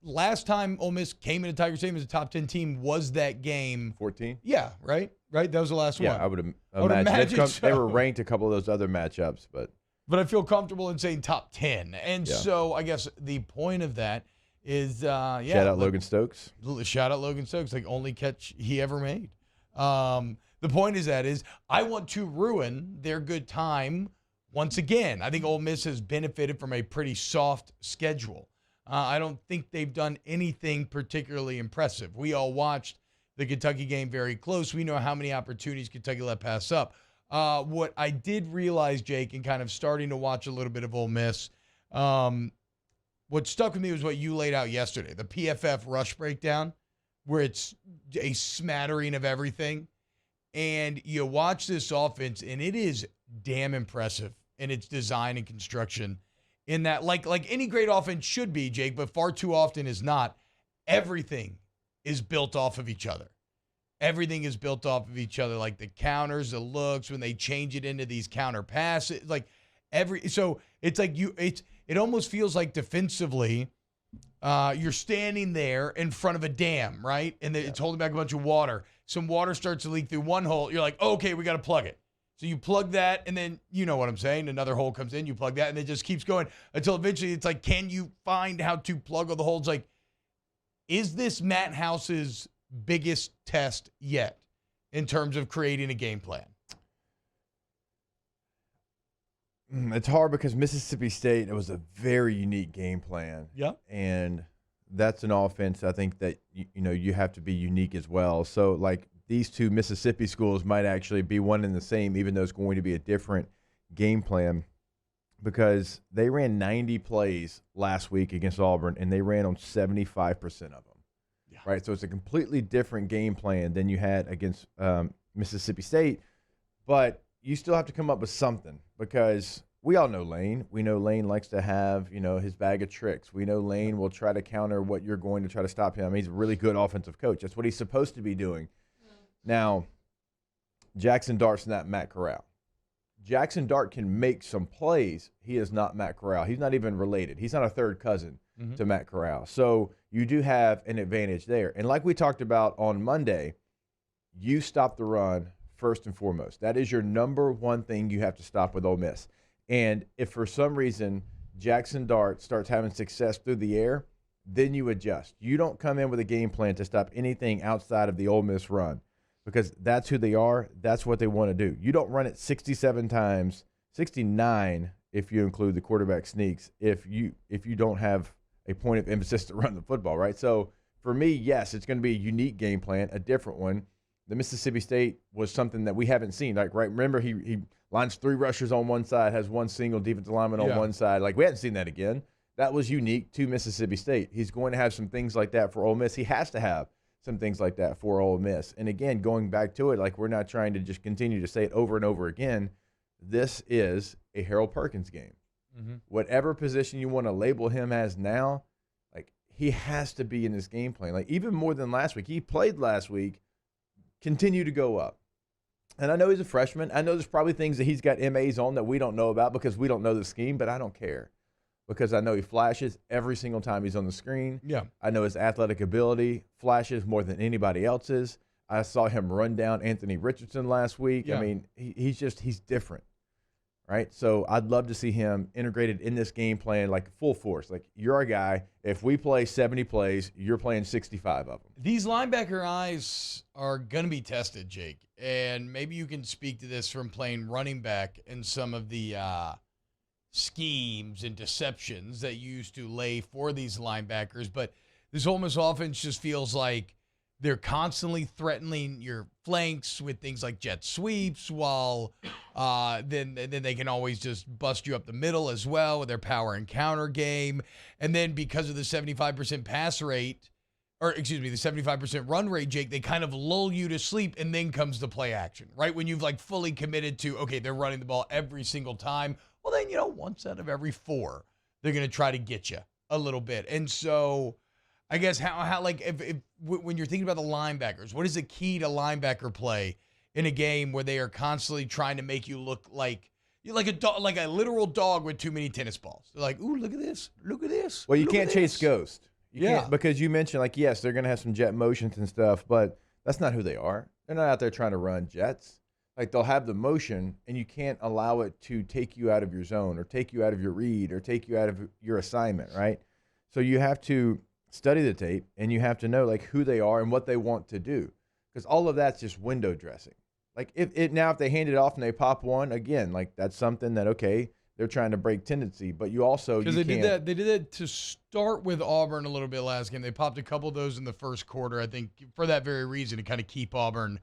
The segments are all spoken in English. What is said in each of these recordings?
last time Ole Miss came into Tiger Stadium as a top 10 team was that game. 14? Yeah, right? Right? That was the last one. Yeah, I would would imagine. imagine They so. were ranked a couple of those other matchups, but I feel comfortable in saying top 10. And so I guess the point of that is, shout out Logan Stokes. Shout out Logan Stokes, like only catch he ever made. The point is I want to ruin their good time once again. I think Ole Miss has benefited from a pretty soft schedule. I don't think they've done anything particularly impressive. We all watched the Kentucky game very close. We know how many opportunities Kentucky let pass up. What I did realize, Jake, and kind of starting to watch a little bit of Ole Miss, what stuck with me was what you laid out yesterday, the PFF rush breakdown, where it's a smattering of everything. And you watch this offense, and it is damn impressive in its design and construction. In that, like any great offense should be, Jake, but far too often is not. Everything is built off of each other. Everything is built off of each other, like the counters, the looks, when they change it into these counter passes, so it's like it almost feels like defensively, you're standing there in front of a dam, right? And it's holding back a bunch of water. Some water starts to leak through one hole. You're like, oh, okay, we got to plug it. So you plug that, and then you know what I'm saying. Another hole comes in, you plug that, and it just keeps going until eventually it's like, can you find how to plug all the holes? Like, is this Matt House's biggest test yet in terms of creating a game plan? It's hard because Mississippi State, it was a very unique game plan. Yeah. And that's an offense I think that, you have to be unique as well. So, like, these two Mississippi schools might actually be one and the same, even though it's going to be a different game plan, because they ran 90 plays last week against Auburn, and they ran on 75% of them. Yeah. Right? So it's a completely different game plan than you had against Mississippi State, but you still have to come up with something, because we all know Lane. We know Lane likes to have, his bag of tricks. We know Lane will try to counter what you're going to try to stop him. I mean, he's a really good offensive coach. That's what he's supposed to be doing. Now, Jackson Dart's not Matt Corral. Jackson Dart can make some plays. He is not Matt Corral. He's not even related. He's not a third cousin to Matt Corral. So you do have an advantage there. And like we talked about on Monday, you stop the run first and foremost. That is your number one thing you have to stop with Ole Miss. And if for some reason Jackson Dart starts having success through the air, then you adjust. You don't come in with a game plan to stop anything outside of the Ole Miss run, because that's who they are. That's what they want to do. You don't run it 67 times, 69 if you include the quarterback sneaks, if you don't have a point of emphasis to run the football, right? So for me, yes, it's going to be a unique game plan, a different one. The Mississippi State was something that we haven't seen. Like, right, remember he lines 3 rushers on one side, has 1 single defensive lineman on one side. Like, we hadn't seen that again. That was unique to Mississippi State. He's going to have some things like that for Ole Miss. He has to have some things like that for Ole Miss. And again, going back to it, like, we're not trying to just continue to say it over and over again. This is a Harold Perkins game. Mm-hmm. Whatever position you want to label him as now, like, he has to be in this game plan. Like, even more than last week. He played last week, continue to go up. And I know he's a freshman. I know there's probably things that he's got MAs on that we don't know about because we don't know the scheme, but I don't care, because I know he flashes every single time he's on the screen. Yeah. I know his athletic ability flashes more than anybody else's. I saw him run down Anthony Richardson last week. Yeah. I mean, he's different, right? So I'd love to see him integrated in this game plan, like full force. Like, you're our guy. If we play 70 plays, you're playing 65 of them. These linebacker eyes are going to be tested, Jake. And maybe you can speak to this from playing running back and some of the schemes and deceptions that you used to lay for these linebackers. But this Ole Miss offense just feels like they're constantly threatening your flanks with things like jet sweeps, while then they can always just bust you up the middle as well with their power and counter game. And then because of the 75% pass rate, the 75% run rate, Jake, they kind of lull you to sleep, and then comes the play action, right? When you've like fully committed to, okay, they're running the ball every single time. Well, then, once out of every 4, they're going to try to get you a little bit. And so I guess how like, if when you're thinking about the linebackers, what is the key to linebacker play in a game where they are constantly trying to make you look like you're like a dog, like a literal dog with too many tennis balls? They're like, ooh, look at this. Look at this. Well, you can't chase ghost. You can't, because you mentioned, like, yes, they're going to have some jet motions and stuff, but that's not who they are. They're not out there trying to run jets. Like, they'll have the motion, and you can't allow it to take you out of your zone or take you out of your read or take you out of your assignment, right? So you have to study the tape, and you have to know, like, who they are and what they want to do, because all of that's just window dressing. Like, if they hand it off and they pop one, again, like, that's something that, okay, they're trying to break tendency, but you also, because they did that to start with Auburn a little bit last game. They popped a couple of those in the first quarter, I think, for that very reason, to kind of keep Auburn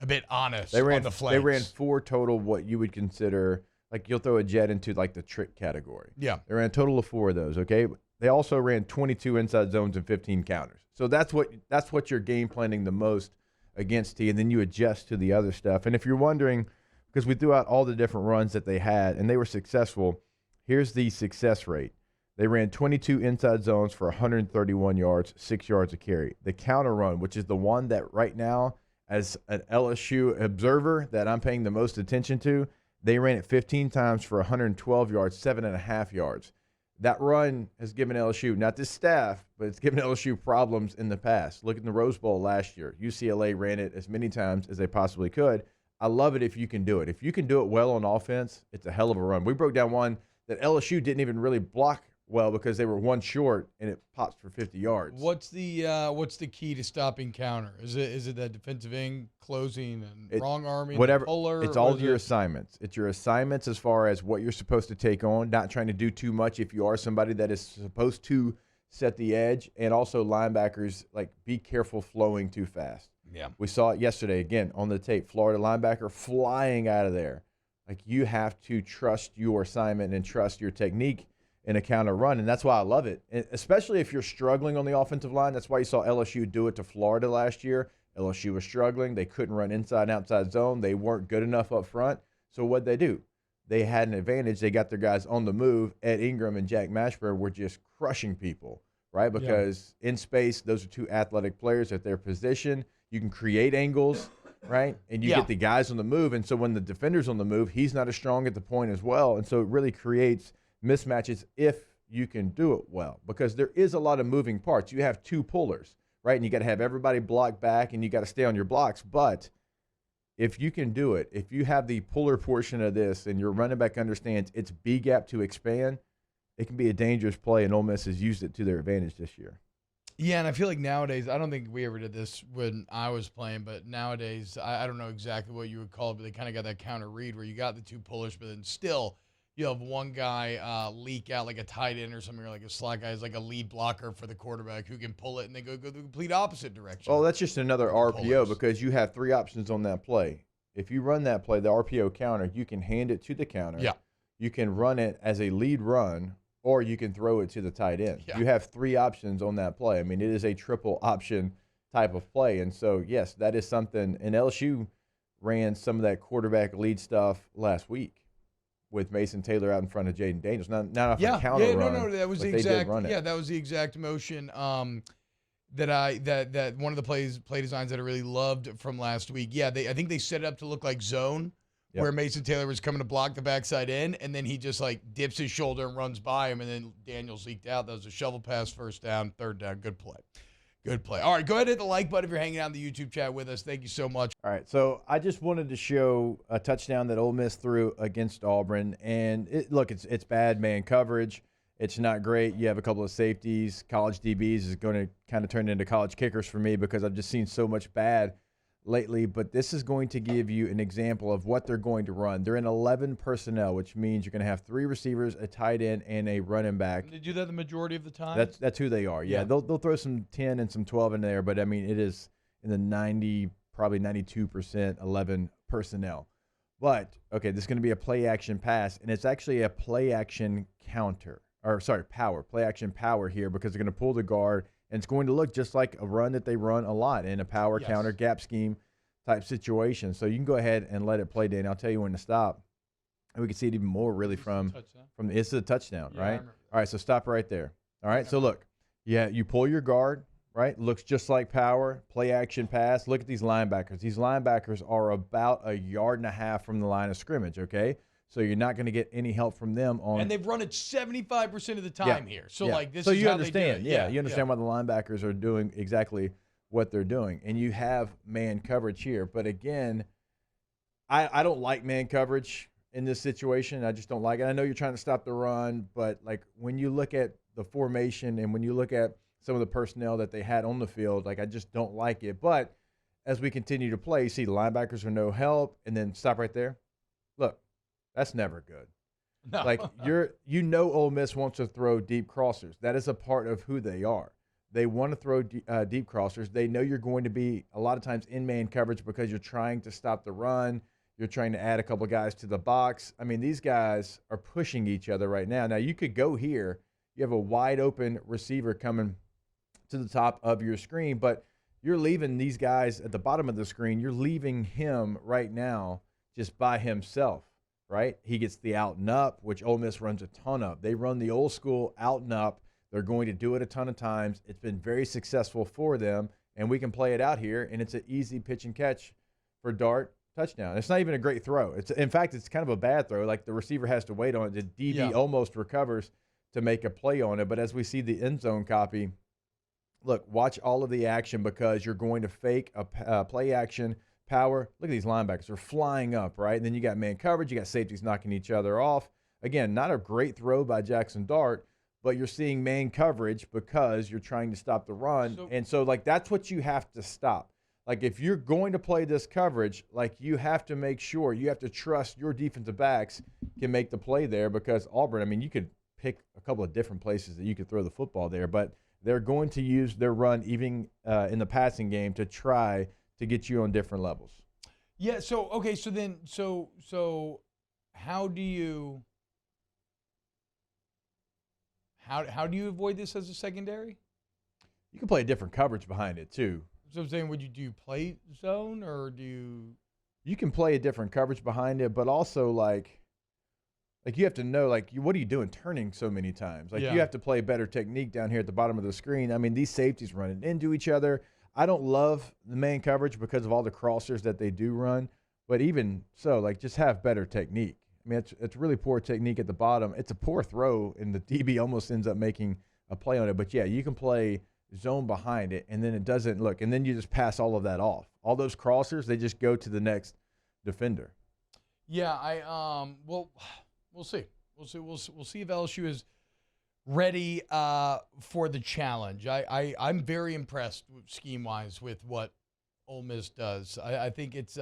a bit honest on the flanks. They ran 4 total what you would consider, like, you'll throw a jet into, like, the trick category. Yeah. They ran a total of 4 of those, okay? They also ran 22 inside zones and 15 counters. So that's what you're game planning the most against T, and then you adjust to the other stuff. And if you're wondering, because we threw out all the different runs that they had, and they were successful, here's the success rate. They ran 22 inside zones for 131 yards, 6 yards a carry. The counter run, which is the one that right now, as an LSU observer that I'm paying the most attention to, they ran it 15 times for 112 yards, 7.5 yards. That run has given LSU, not this staff, but it's given LSU problems in the past. Look at the Rose Bowl last year. UCLA ran it as many times as they possibly could. I love it if you can do it. If you can do it well on offense, it's a hell of a run. We broke down one that LSU didn't even really block well because they were one short, and it pops for 50 yards. What's the key to stopping counter? Is it that defensive end closing and wrong arming, whatever? Puller, it's all your assignments. It's your assignments as far as what you're supposed to take on, not trying to do too much if you are somebody that is supposed to set the edge, and also linebackers, like, be careful flowing too fast. Yeah. We saw it yesterday again on the tape. Florida linebacker flying out of there. Like, you have to trust your assignment and trust your technique in a counter run, and that's why I love it. And especially if you're struggling on the offensive line. That's why you saw LSU do it to Florida last year. LSU was struggling. They couldn't run inside and outside zone. They weren't good enough up front. So what'd they do? They had an advantage. They got their guys on the move. Ed Ingram and Jack Mashburn were just crushing people, right? Because in space, those are 2 athletic players at their position. You can create angles, right? And you get the guys on the move. And so when the defender's on the move, he's not as strong at the point as well. And so it really creates mismatches if you can do it well, because there is a lot of moving parts. You have 2 pullers, right? And you got to have everybody block back, and you got to stay on your blocks. But if you can do it, if you have the puller portion of this and your running back understands it's B gap to expand, it can be a dangerous play, and Ole Miss has used it to their advantage this year. Yeah, and I feel like nowadays, I don't think we ever did this when I was playing, but nowadays, I don't know exactly what you would call it, but they kind of got that counter read where you got the 2 pullers, but then still you have one guy leak out, like a tight end or something, or like a slot guy is like a lead blocker for the quarterback who can pull it, and they go the complete opposite direction. Oh, that's just another RPO because you have 3 options on that play. If you run that play, the RPO counter, you can hand it to the counter. Yeah. You can run it as a lead run, or you can throw it to the tight end. Yeah. You have 3 options on that play. I mean, it is a triple option type of play. And so, yes, that is something. And LSU ran some of that quarterback lead stuff last week with Mason Taylor out in front of Jaden Daniels. Not off a counter run. No, that was the exact. Yeah, that was the exact motion that one of the play designs that I really loved from last week. Yeah, I think they set it up to look like zone. Yep. Where Mason Taylor was coming to block the backside in, and then he just, like, dips his shoulder and runs by him, and then Daniels leaked out. That was a shovel pass, 1st down, 3rd down. Good play. Good play. All right, go ahead and hit the like button if you're hanging out in the YouTube chat with us. Thank you so much. All right, so I just wanted to show a touchdown that Ole Miss threw against Auburn, and it's bad man coverage. It's not great. You have a couple of safeties. College DBs is going to kind of turn into college kickers for me because I've just seen so much bad lately, but this is going to give you an example of what they're going to run. They're in 11 personnel, which means you're going to have 3 receivers, a tight end, and a running back. They do that the majority of the time? That's who they are. Yeah, they'll throw some 10 and some 12 in there, but I mean, it is in the probably 92% 11 personnel. But, okay, this is going to be a play-action pass, and it's actually a play-action power, play-action power here because they're going to pull the guard. And it's going to look just like a run that they run a lot in a power counter gap scheme type situation. So you can go ahead and let it play, Danny. I'll tell you when to stop. And we can see it even more really from it's a touchdown, right? All right, so stop right there. All right, so look. Yeah, you pull your guard, right? Looks just like power, play action pass. Look at these linebackers. These linebackers are about 1.5 yards from the line of scrimmage, okay? So you're not going to get any help from them on. And they've run it 75% of the time here. So, like, this so is you how understand. they do it. You understand why the linebackers are doing exactly what they're doing. And you have man coverage here. But, again, I don't like man coverage in this situation. I just don't like it. I know you're trying to stop the run, but, like, when you look at the formation and when you look at some of the personnel that they had on the field, like, I just don't like it. But as we continue to play, you see the linebackers are no help, and then stop right there. Look, that's never good. No. Like, Ole Miss wants to throw deep crossers. That is a part of who they are. They want to throw deep crossers. They know you're going to be a lot of times in man coverage because you're trying to stop the run. You're trying to add a couple of guys to the box. I mean, these guys are pushing each other right now. Now, you could go here. You have a wide open receiver coming to the top of your screen, but you're leaving these guys at the bottom of the screen. You're leaving him right now just by himself, right? He gets the out and up, which Ole Miss runs a ton of. They run the old school out and up. They're going to do it a ton of times. It's been very successful for them, and we can play it out here, and it's an easy pitch and catch for Dart. Touchdown. It's not even a great throw. In fact, it's kind of a bad throw. Like, the receiver has to wait on it. The DB almost recovers to make a play on it. But as we see the end zone copy, look, watch all of the action because you're going to fake a play action power. Look at these linebackers. They're flying up, right? And then you got man coverage. You got safeties knocking each other off. Again, not a great throw by Jackson Dart, but you're seeing man coverage because you're trying to stop the run. So, like, that's what you have to stop. Like, if you're going to play this coverage, like, you have to make sure, you have to trust your defensive backs can make the play there because Auburn, I mean, you could pick a couple of different places that you could throw the football there, but they're going to use their run even in the passing game to try to get you on different levels. Yeah, so how do you avoid this as a secondary? You can play a different coverage behind it too. So I'm saying, would you do play zone or do you? You can play a different coverage behind it, but also like you have to know, like, what are you doing turning so many times? Like, you have to play better technique down here at the bottom of the screen. I mean, these safeties running into each other. I don't love the man coverage because of all the crossers that they do run, but even so, like, just have better technique. I mean, it's really poor technique at the bottom. It's a poor throw, and the DB almost ends up making a play on it. But, yeah, you can play zone behind it, and then it doesn't look, and then you just pass all of that off. All those crossers, they just go to the next defender. Yeah, we'll see. We'll see if LSU is ready for the challenge. I'm very impressed scheme-wise with what Ole Miss does. I think it's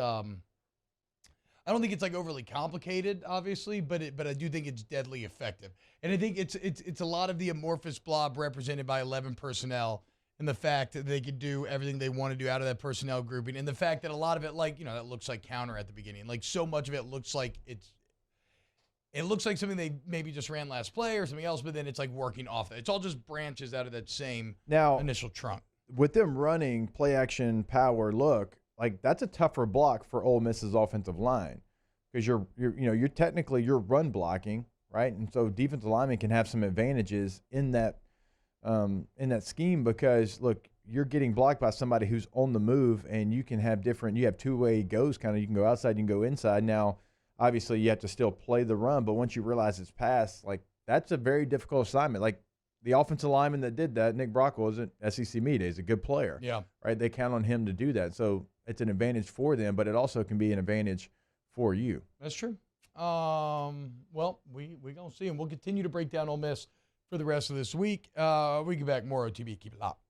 I don't think it's like overly complicated, obviously, but I do think it's deadly effective. And I think it's a lot of the amorphous blob represented by 11 personnel and the fact that they could do everything they want to do out of that personnel grouping and the fact that a lot of it, like, that looks like counter at the beginning. Like, so much of it looks like it looks like something they maybe just ran last play or something else, but then it's like working off that. It's all just branches out of that same initial trunk. With them running play action power look, like, that's a tougher block for Ole Miss's offensive line because you're technically run blocking, right? And so defensive linemen can have some advantages in that scheme because, look, you're getting blocked by somebody who's on the move, and you have two-way goes kind of. You can go outside, you can go inside. Now, obviously, you have to still play the run, but once you realize it's passed, like, that's a very difficult assignment. Like, the offensive lineman that did that, Nick Brockwell, is at SEC Media. He's a good player. Yeah. Right? They count on him to do that. So it's an advantage for them, but it also can be an advantage for you. That's true. Well, we're going to see, and we'll continue to break down Ole Miss for the rest of this week. We get back more OTB. Keep it locked.